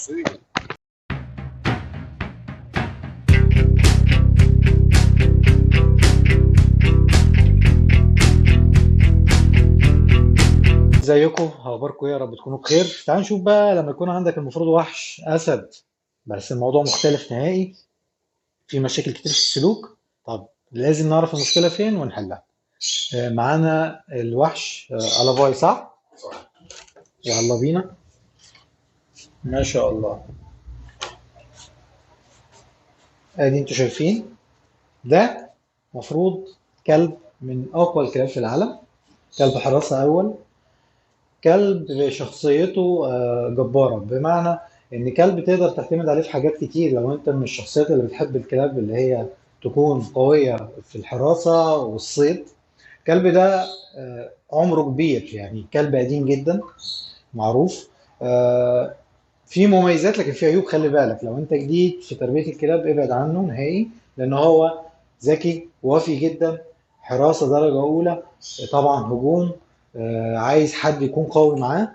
ازيكم؟ اخباركم ايه؟ يا رب تكونوا بخير. تعال نشوف بقى لما يكون عندك المفروض وحش اسد، بس الموضوع مختلف نهائي، في مشاكل كتير في السلوك. طب لازم نعرف المشكله فين ونحلها. معانا الوحش الافاي، صح؟ يلا بينا. ما شاء الله. ادي انتوا شايفين، ده مفروض كلب من اقوى الكلاب في العالم، كلب حراسه اول، كلب شخصيته جبارة، بمعنى إن كلب تقدر تعتمد عليه في حاجات كتير. لو أنت من الشخصيات اللي بتحب الكلاب اللي هي تكون قوية في الحراسة والصيد، الكلب ده عمره كبير، يعني كلب قديم جدا معروف. آه، في مميزات لكن في عيوب. خلي بالك لو أنت جديد في تربية الكلاب ابعد عنه نهائي، لأن هو ذكي ووفي جدا، حراسة درجة أولى، طبعا هجوم، عايز حد يكون قوي معاه.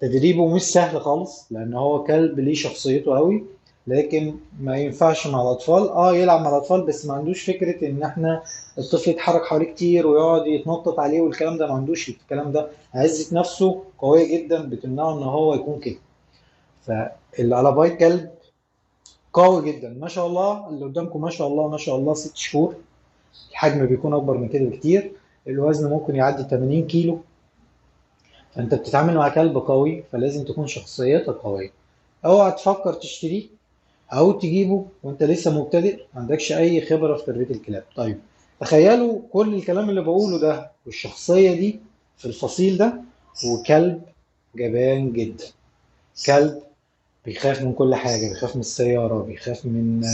تدريبه مش سهل خالص لأن هو كلب ليه شخصيته قوي، لكن ما ينفعش مع الأطفال. يلعب مع الأطفال بس ما عندوش فكرة إن احنا الطفل يتحرك حواليه كتير ويقعد يتنطط عليه والكلام ده، ما عندوش الكلام ده. عزة نفسه قوية جدا بتمنعه إن هو يكون كده. فالعلباي كلب قوي جدا ما شاء الله. اللي قدامكم ما شاء الله ما شاء الله 6 شهور، الحجم بيكون اكبر من كده بكتير، الوزن ممكن يعدي 80 كيلو. فانت بتتعامل مع كلب قوي، فلازم تكون شخصيتك قوية. اوعى تفكر تشتريه او تجيبه وانت لسه مبتدئ ما عندكش اي خبرة في تربية الكلاب. طيب تخيلوا كل الكلام اللي بقوله ده والشخصية دي في الفصيل ده، وكلب جبان جدا، كلب بيخاف من كل حاجة، بيخاف من السيارة، بيخاف من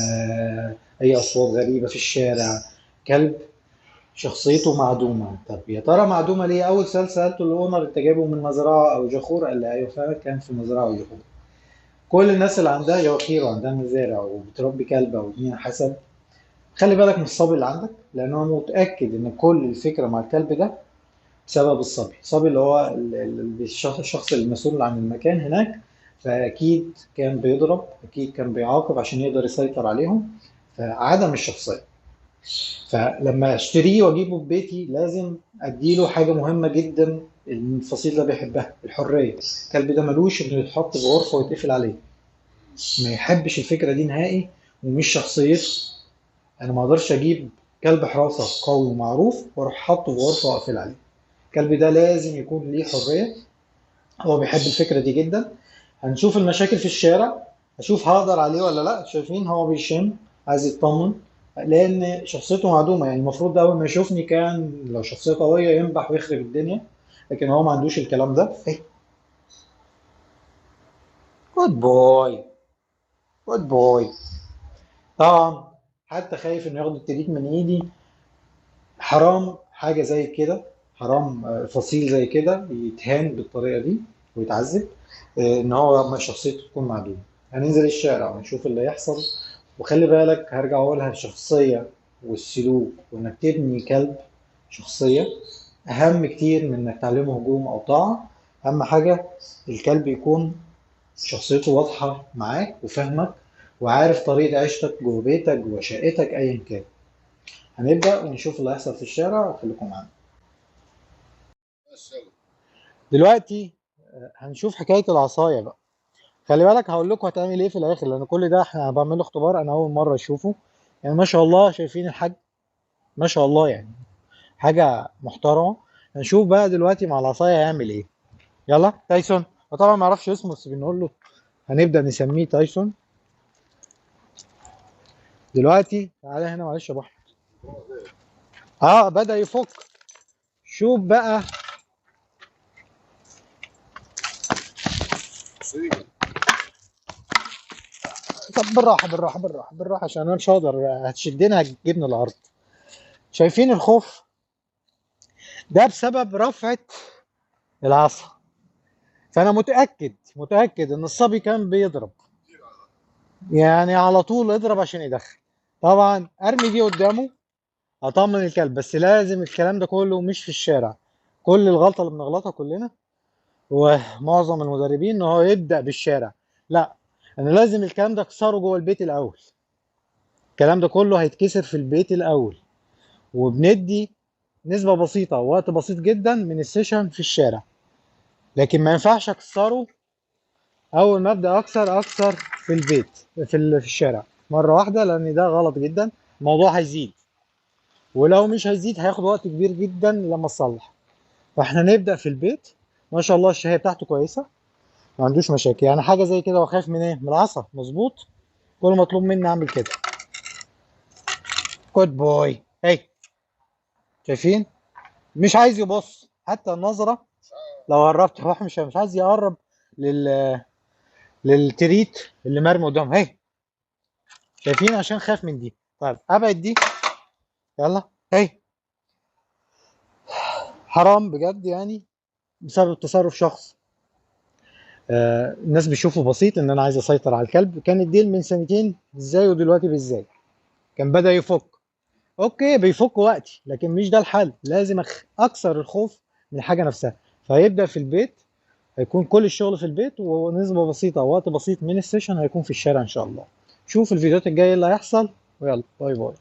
أي أصوات غريبة في الشارع. كلب شخصيته معدومة. طب يا ترى معدومة ليه؟ أول سؤال سألته الأونر: أنت جايبه من مزرعة أو جخور؟ قال لي أيوه فعلا كان في مزرعة أو جخور. كل الناس اللي عندها جواخير وعندها مزارع وبتربي كلب أو اتنين حسب، خلي بالك من الصبي اللي عندك، لأن هو متأكد إن كل الفكرة مع الكلب ده بسبب الصبي. الصبي اللي هو الشخص المسؤول عن المكان هناك، فأكيد كان بيضرب، أكيد كان بيعاقب عشان يقدر يسيطر عليهم. فعدم الشخصية. فلما اشتريه واجيبه في بيتي لازم اديله حاجة مهمة جدا الفصيل ده بيحبها: الحرية. الكلب ده ملوش انه يتحط في غرفة ويتقفل عليه، ما يحبش الفكرة دي نهائي، ومش شخصيته. انا ما اقدرش اجيب كلب حراسة قوي ومعروف واروح حاطه في غرفة واقفل عليه. الكلب ده لازم يكون ليه حرية، هو بيحب الفكرة دي جدا. هنشوف المشاكل في الشارع، اشوف هقدر عليه ولا لا. شايفين هو بيشم، عايز يطمن، لان شخصيته معدومة. يعني المفروض اول ما يشوفني كان لو شخصية قوية ينبح ويخرب الدنيا، لكن هو ما عندوش الكلام ده. جود بوي، جود بوي. طبعا حتى خايف انه ياخد التريك من ايدي. حرام حاجة زي كده، حرام فصيل زي كده يتهان بالطريقة دي ويتعذب، ان هو ما شخصيته تكون معدومة. هننزل الشارع ونشوف اللي يحصل. وخلي بالك هرجع اقولها: الشخصية والسلوك وانك تبني كلب شخصية اهم كتير من انك تعلمه هجوم او طاعة. اهم حاجة الكلب يكون شخصيته واضحة معاك وفاهمك وعارف طريقة عيشتك جوه بيتك جوه شقتك ايا كان. هنبدأ ونشوف اللي هيحصل في الشارع، وخليكم معانا دلوقتي. هنشوف حكاية العصاية بقى. خلي بالك هقول لكم هتعمل ايه في الاخر، لان كل ده احنا بعمل له اختبار، انا اول مرة اشوفه. يعني ما شاء الله، شايفين الحاج؟ ما شاء الله، يعني حاجة محترمة. هنشوف بقى دلوقتي مع العصاية هيعمل ايه. يلا تايسون. وطبعا ما اعرفش اسمه بس بنقول له هنبدأ نسميه تايسون دلوقتي. تعالى هنا معلش يا ابو احمد. بدأ يفك. شوف بقى. طب بالراحة بالراحة بالراحة بالراحة عشان انا مش هقدر، هتشدنا هتجيبنا الارض. شايفين الخوف ده بسبب رفعة العصا. فانا متأكد ان الصبي كان بيضرب، يعني على طول اضرب عشان يدخل. طبعا ارمي دي قدامه اطمن الكلب، بس لازم الكلام ده كله مش في الشارع. كل الغلطة اللي بنغلطها كلنا ومعظم المدربين ان هو يبدأ بالشارع. لا، انا لازم الكلام ده اكسره جوه البيت الاول. الكلام ده كله هيتكسر في البيت الاول، وبندي نسبة بسيطة ووقت بسيط جدا من السيشن في الشارع. لكن ما ينفعش اكسره اول ما ابدا اكسر في البيت، في الشارع مرة واحدة، لان ده غلط جدا. الموضوع هيزيد، ولو مش هيزيد هياخد وقت كبير جدا لما اصلح. فاحنا نبدا في البيت. ما شاء الله الشهية بتاعته كويسة، ما عندوش مشاكل. يعني حاجة زي كده وخايف من ايه؟ من العصا. مظبوط. كل مطلوب مني اعمل كده. جود بوي. هي، شايفين؟ مش عايز يبص حتى النظرة. لو قربت هو مش عايز يقرب لل للتريت اللي مرمي قدام. هي، شايفين؟ عشان خاف من دي. طيب ابعد دي. يلا. هي، حرام بجد يعني، بسبب تصرف شخص. الناس بيشوفوا بسيط ان انا عايز اسيطر على الكلب. كان الديل من سنتين ازاي ودلوقتي بازاي. كان بدأ يفك. اوكي بيفك وقتي، لكن مش ده الحل. لازم اكسر الخوف من الحاجة نفسها. فيبدأ في البيت. هيكون كل الشغل في البيت، ونسبة بسيطة ووقت بسيط من السيشن هيكون في الشارع ان شاء الله. شوف الفيديوهات الجاية اللي هيحصل. ويلا باي باي.